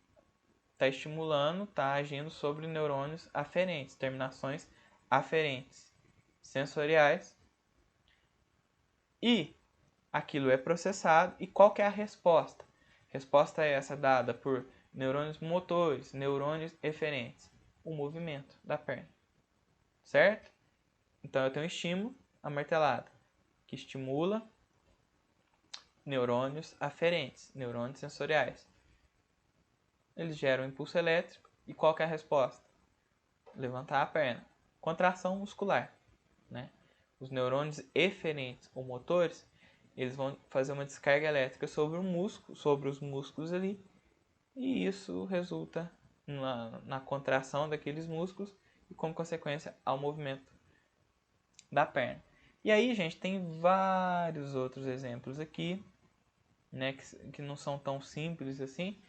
[SPEAKER 1] está estimulando, está agindo sobre neurônios aferentes, terminações aferentes, sensoriais. E aquilo é processado e qual que é a resposta? A resposta é essa dada por neurônios motores, neurônios eferentes, o movimento da perna, certo? Então eu tenho um estímulo, a martelada, que estimula neurônios aferentes, neurônios sensoriais. Eles geram um impulso elétrico e qual que é a resposta? Levantar a perna, contração muscular, né? Os neurônios eferentes ou motores, eles vão fazer uma descarga elétrica sobre o músculo, sobre os músculos ali, e isso resulta na contração daqueles músculos e, como consequência, ao movimento da perna. E aí, gente, tem vários outros exemplos aqui, né, que não são tão simples assim,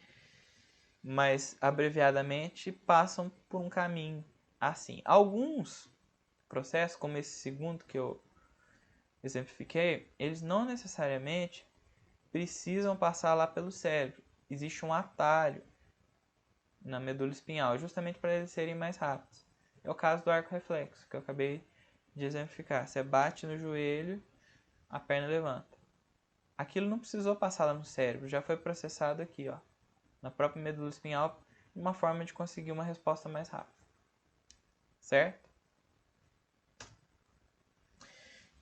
[SPEAKER 1] mas abreviadamente passam por um caminho assim. Alguns processos, como esse segundo que eu exemplifiquei, eles não necessariamente precisam passar lá pelo cérebro. Existe um atalho na medula espinhal, justamente para eles serem mais rápidos. É o caso do arco reflexo, que eu acabei de exemplificar. Você bate no joelho, a perna levanta. Aquilo não precisou passar lá no cérebro, já foi processado aqui, ó, na própria medula espinhal, uma forma de conseguir uma resposta mais rápida. Certo?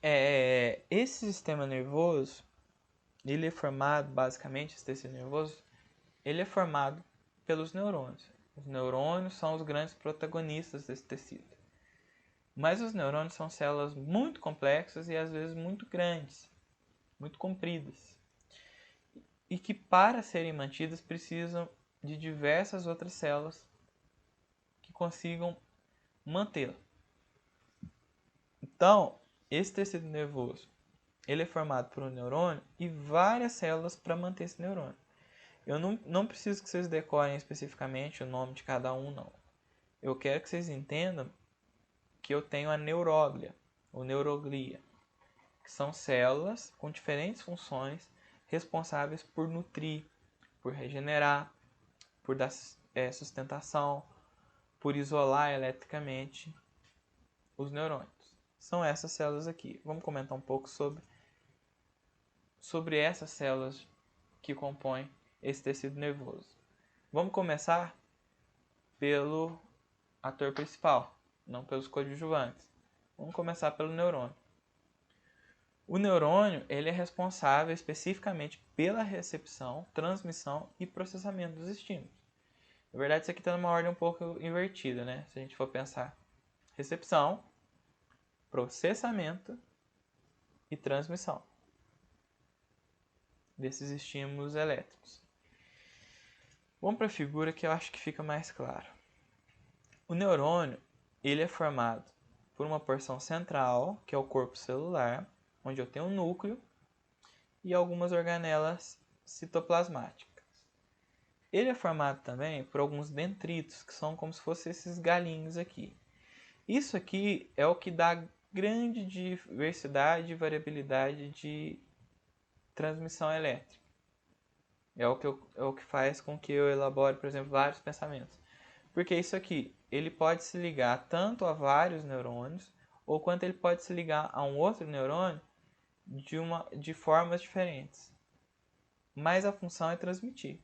[SPEAKER 1] Esse sistema nervoso, ele é formado, basicamente, esse tecido nervoso, ele é formado pelos neurônios. Os neurônios são os grandes protagonistas desse tecido. Mas os neurônios são células muito complexas e às vezes muito grandes, muito compridas. E que para serem mantidas precisam de diversas outras células que consigam mantê-la. Então, esse tecido nervoso, ele é formado por um neurônio e várias células para manter esse neurônio. Eu não preciso que vocês decorem especificamente o nome de cada um, não. Eu quero que vocês entendam que eu tenho a neuróglia, ou neuroglia, que são células com diferentes funções responsáveis por nutrir, por regenerar, por dar sustentação, por isolar eletricamente os neurônios. São essas células aqui. Vamos comentar um pouco sobre essas células que compõem esse tecido nervoso. Vamos começar pelo ator principal, não pelos coadjuvantes. Vamos começar pelo neurônio. O neurônio ele é responsável especificamente pela recepção, transmissão e processamento dos estímulos. Na verdade, isso aqui está numa ordem um pouco invertida, né? Se a gente for pensar. Recepção, processamento e transmissão desses estímulos elétricos. Vamos para a figura que eu acho que fica mais claro. O neurônio ele é formado por uma porção central, que é o corpo celular, onde eu tenho um núcleo e algumas organelas citoplasmáticas. Ele é formado também por alguns dendritos, que são como se fossem esses galinhos aqui. Isso aqui é o que dá grande diversidade e variabilidade de transmissão elétrica. É o que faz com que eu elabore, por exemplo, vários pensamentos. Porque isso aqui, ele pode se ligar tanto a vários neurônios, ou quanto ele pode se ligar a um outro neurônio de formas diferentes. Mas a função é transmitir.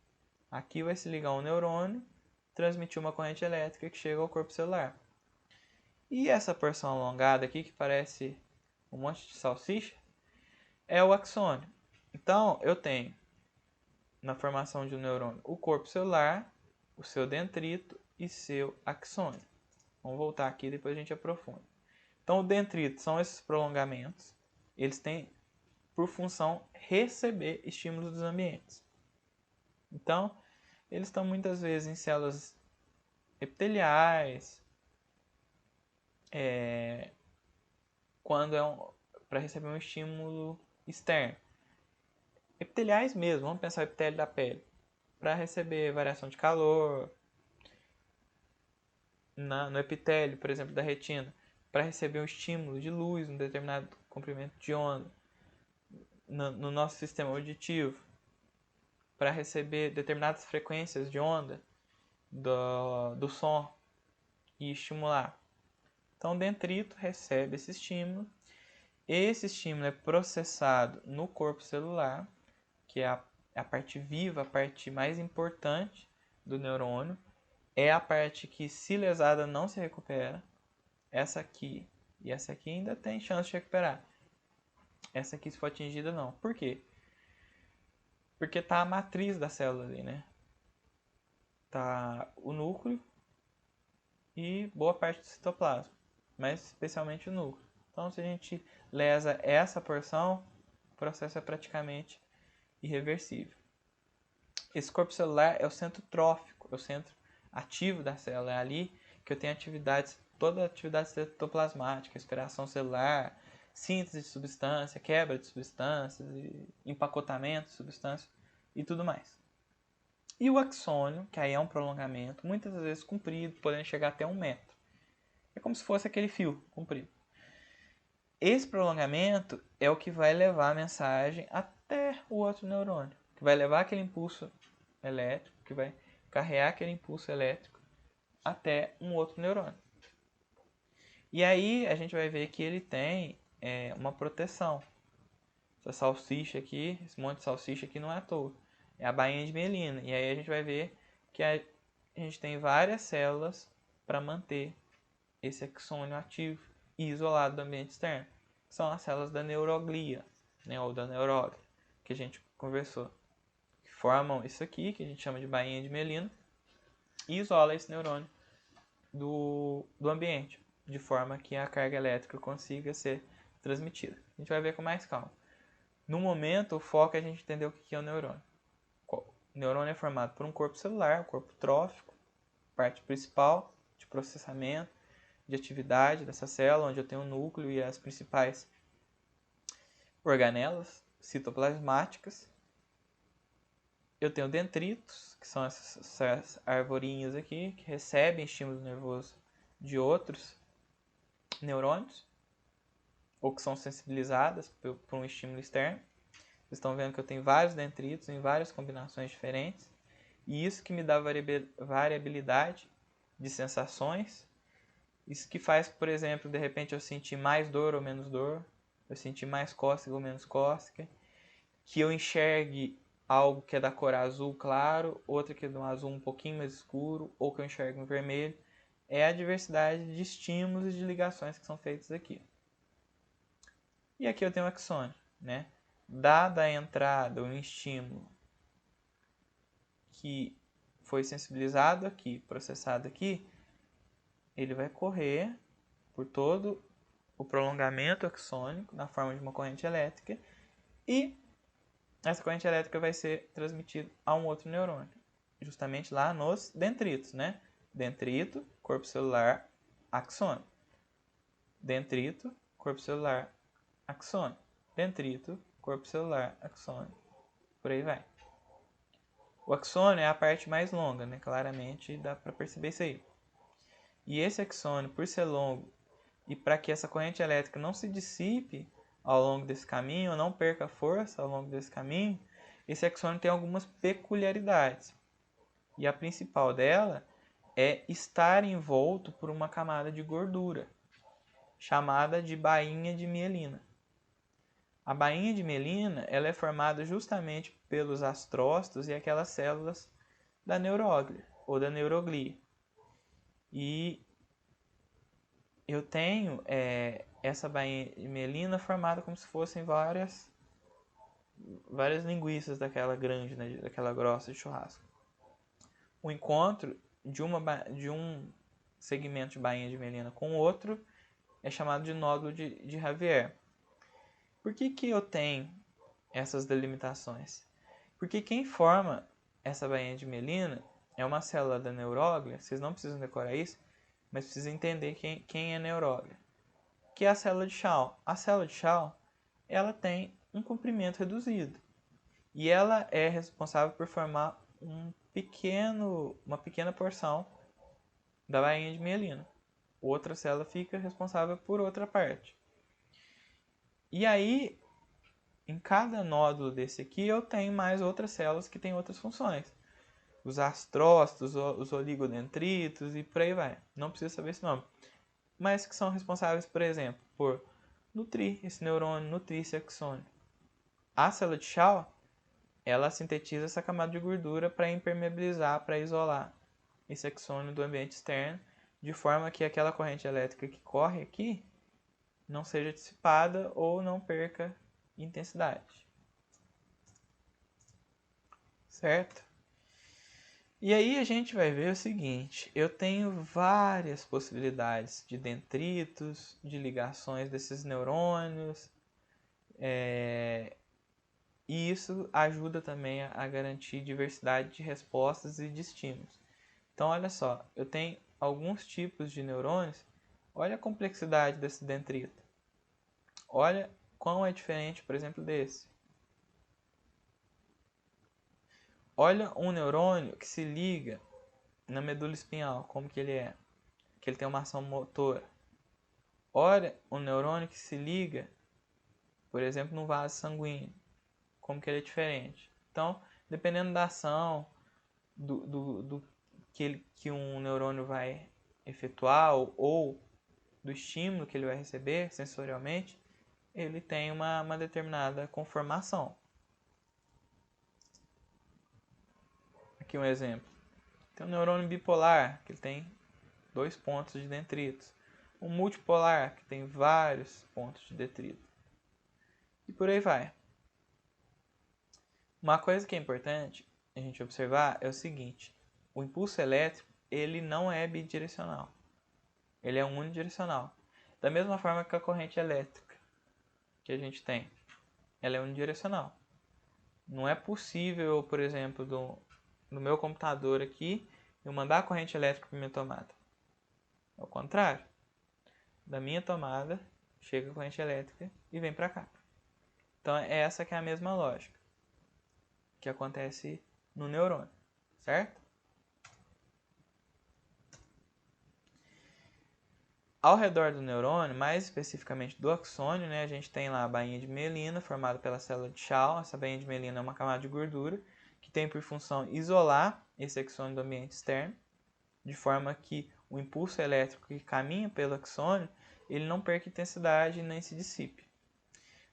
[SPEAKER 1] Aqui vai se ligar um neurônio, transmitir uma corrente elétrica que chega ao corpo celular. E essa porção alongada aqui, que parece um monte de salsicha, é o axônio. Então, eu tenho, na formação de um neurônio, o corpo celular, o seu dendrito e seu axônio. Vamos voltar aqui e depois a gente aprofunda. Então, o dendrito são esses prolongamentos. Eles têm por função receber estímulos dos ambientes. Então, eles estão muitas vezes em células epiteliais, quando para receber um estímulo externo. Epiteliais mesmo, vamos pensar no epitélio da pele, para receber variação de calor, no epitélio, por exemplo, da retina, para receber um estímulo de luz, um determinado comprimento de onda, no nosso sistema auditivo, para receber determinadas frequências de onda do som e estimular. Então, o dendrito recebe esse estímulo Esse estímulo é processado no corpo celular, que é a parte viva, a parte mais importante do neurônio. É a parte que, se lesada, não se recupera. Essa aqui e essa aqui ainda tem chance de recuperar. Essa aqui, se for atingida, não. Por quê? Porque tá a matriz da célula ali, né? Tá o núcleo e boa parte do citoplasma, mas especialmente o núcleo. Então, se a gente lesa essa porção, o processo é praticamente irreversível. Esse corpo celular é o centro trófico, é o centro ativo da célula. É ali que eu tenho atividades, toda a atividade citoplasmática, respiração celular, síntese de substância, quebra de substâncias, empacotamento de substâncias e tudo mais. E o axônio, que aí é um prolongamento, muitas vezes comprido, podendo chegar até 1 metro. É como se fosse aquele fio comprido. Esse prolongamento é o que vai levar a mensagem até o outro neurônio, que vai levar aquele impulso elétrico, que vai carregar aquele impulso elétrico até um outro neurônio. E aí a gente vai ver que ele tem uma proteção. Essa salsicha aqui, esse monte de salsicha aqui não é à toa. É a bainha de mielina. E aí a gente vai ver que a gente tem várias células para manter esse axônio ativo e isolado do ambiente externo. São as células da neuroglia, né, ou da neuróglia, que a gente conversou. Que formam isso aqui, que a gente chama de bainha de mielina, e isola esse neurônio do ambiente, de forma que a carga elétrica consiga ser transmitida. A gente vai ver com mais calma. No momento, o foco é a gente entender o que é o neurônio. O neurônio é formado por um corpo celular, um corpo trófico, parte principal de processamento, de atividade dessa célula, onde eu tenho o núcleo e as principais organelas citoplasmáticas. Eu tenho dendritos, que são essas arvorinhas aqui, que recebem estímulo nervoso de outros neurônios, ou que são sensibilizadas por um estímulo externo. Vocês estão vendo que eu tenho vários dendritos em várias combinações diferentes, e isso que me dá variabilidade de sensações. Isso que faz, por exemplo, de repente eu sentir mais dor ou menos dor, eu sentir mais cócega ou menos cócega, que eu enxergue algo que é da cor azul claro, outra que é de um azul um pouquinho mais escuro, ou que eu enxergue um vermelho. É a diversidade de estímulos e de ligações que são feitos aqui. E aqui eu tenho o axônio, né? Dada a entrada, um estímulo que foi sensibilizado aqui, processado aqui, ele vai correr por todo o prolongamento axônico na forma de uma corrente elétrica e essa corrente elétrica vai ser transmitida a um outro neurônio, justamente lá nos dendritos, né? Dendrito, corpo celular, axônio. Dendrito, corpo celular, axônio. Dendrito, corpo celular, axônio. Por aí vai. O axônio é a parte mais longa, né? Claramente dá para perceber isso aí. E esse axônio, por ser longo e para que essa corrente elétrica não se dissipe ao longo desse caminho, não perca força ao longo desse caminho, esse axônio tem algumas peculiaridades. E a principal dela é estar envolto por uma camada de gordura, chamada de bainha de mielina. A bainha de mielina ela é formada justamente pelos astrócitos e aquelas células da neuróglia ou da neuroglia. E eu tenho essa bainha de mielina formada como se fossem várias linguiças daquela grande, né, daquela grossa de churrasco. O encontro de um segmento de bainha de mielina com o outro é chamado de nódulo de Javier. Por que eu tenho essas delimitações? Porque quem forma essa bainha de mielina é uma célula da neuróglia, vocês não precisam decorar isso, mas precisam entender quem é neuróglia, que é a célula de Schwann. A célula de Schwann, ela tem um comprimento reduzido e ela é responsável por formar uma pequena porção da bainha de mielina. Outra célula fica responsável por outra parte. E aí, em cada nódulo desse aqui, eu tenho mais outras células que têm outras funções. Os astrócitos, os oligodendritos e por aí vai. Não precisa saber esse nome. Mas que são responsáveis, por exemplo, por nutrir esse neurônio, nutrir esse axônio. A célula de Schwann, ela sintetiza essa camada de gordura para impermeabilizar, para isolar esse axônio do ambiente externo, de forma que aquela corrente elétrica que corre aqui não seja dissipada ou não perca intensidade. Certo? E aí a gente vai ver o seguinte, eu tenho várias possibilidades de dendritos, de ligações desses neurônios, e isso ajuda também a garantir diversidade de respostas e de estímulos. Então olha só, eu tenho alguns tipos de neurônios, olha a complexidade desse dendrito. Olha quão é diferente, por exemplo, desse. Olha um neurônio que se liga na medula espinhal, como que ele é. Que ele tem uma ação motora. Olha um neurônio que se liga, por exemplo, no vaso sanguíneo, como que ele é diferente. Então, dependendo da ação do que um neurônio vai efetuar ou do estímulo que ele vai receber sensorialmente, ele tem uma determinada conformação. Aqui um exemplo. Tem um neurônio bipolar, que ele tem 2 pontos de dendritos. Um multipolar, que tem vários pontos de detrito. E por aí vai. Uma coisa que é importante a gente observar é o seguinte. O impulso elétrico, ele não é bidirecional. Ele é unidirecional. Da mesma forma que a corrente elétrica que a gente tem, ela é unidirecional. Não é possível, por exemplo, no meu computador aqui, eu mandar a corrente elétrica para minha tomada. É o contrário. Da minha tomada, chega a corrente elétrica e vem para cá. Então, essa que é a mesma lógica que acontece no neurônio, certo? Ao redor do neurônio, mais especificamente do axônio, né, a gente tem lá a bainha de mielina, formada pela célula de Schwann. Essa bainha de mielina é uma camada de gordura que tem por função isolar esse axônio do ambiente externo, de forma que o impulso elétrico que caminha pelo axônio, ele não perca intensidade nem se dissipe.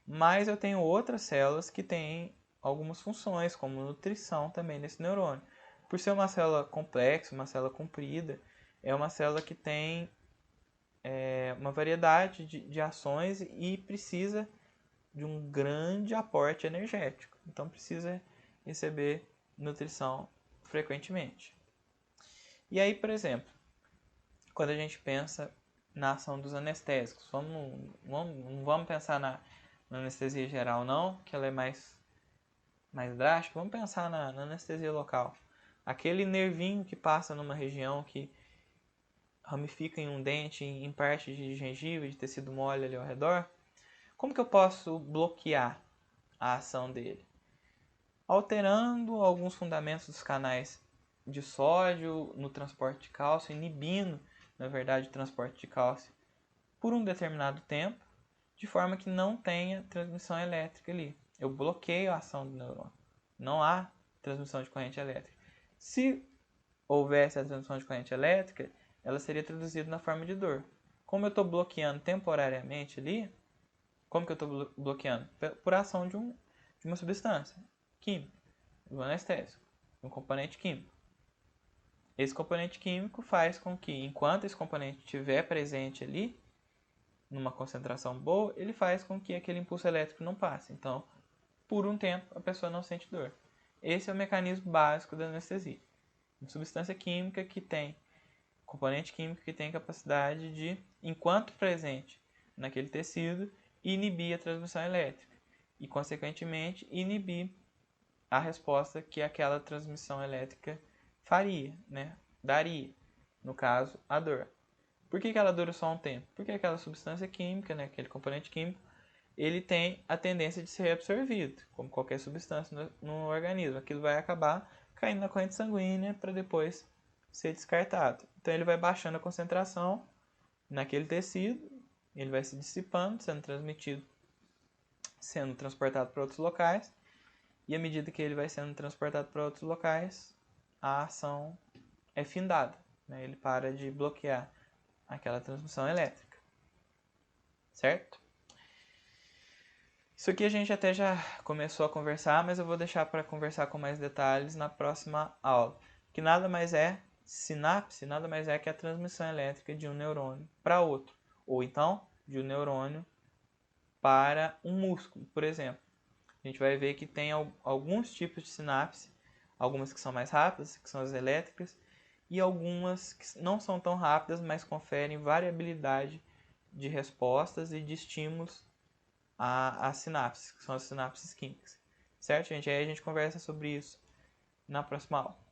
[SPEAKER 1] Mas eu tenho outras células que têm algumas funções, como nutrição também nesse neurônio. Por ser uma célula complexa, uma célula comprida, é uma célula que tem uma variedade de ações e precisa de um grande aporte energético. Então precisa receber nutrição frequentemente. E aí, por exemplo, quando a gente pensa na ação dos anestésicos, não vamos pensar na anestesia geral não, que ela é mais drástica. Vamos pensar na anestesia local. Aquele nervinho que passa numa região que ramifica em um dente, em parte de gengiva, de tecido mole ali ao redor. Como que eu posso bloquear a ação dele? Alterando alguns fundamentos dos canais de sódio no transporte de cálcio, inibindo, na verdade, o transporte de cálcio por um determinado tempo, de forma que não tenha transmissão elétrica ali. Eu bloqueio a ação do neurônio. Não há transmissão de corrente elétrica. Se houvesse a transmissão de corrente elétrica, ela seria traduzida na forma de dor. Como eu estou bloqueando temporariamente ali, como que eu estou bloqueando? Por ação de uma substância química, do anestésico, um componente químico. Esse componente químico faz com que, enquanto esse componente estiver presente ali, numa concentração boa, ele faz com que aquele impulso elétrico não passe. Então, por um tempo, a pessoa não sente dor. Esse é o mecanismo básico da anestesia. Uma substância química que tem, componente químico que tem capacidade de, enquanto presente naquele tecido, inibir a transmissão elétrica e, consequentemente, inibir a resposta que aquela transmissão elétrica faria, né? Daria, no caso, a dor. Por que ela dura só um tempo? Porque aquela substância química, né, aquele componente químico, ele tem a tendência de ser absorvido, como qualquer substância no organismo. Aquilo vai acabar caindo na corrente sanguínea para depois ser descartado. Então ele vai baixando a concentração naquele tecido, ele vai se dissipando, sendo transmitido, sendo transportado para outros locais, e à medida que ele vai sendo transportado para outros locais, a ação é findada, né? Ele para de bloquear aquela transmissão elétrica, certo? Isso aqui a gente até já começou a conversar, mas eu vou deixar para conversar com mais detalhes na próxima aula. Que nada mais é sinapse, nada mais é que a transmissão elétrica de um neurônio para outro, ou então de um neurônio para um músculo, por exemplo. A gente vai ver que tem alguns tipos de sinapse, algumas que são mais rápidas, que são as elétricas, e algumas que não são tão rápidas, mas conferem variabilidade de respostas e de estímulos às sinapses, que são as sinapses químicas. Certo, gente? Aí a gente conversa sobre isso na próxima aula.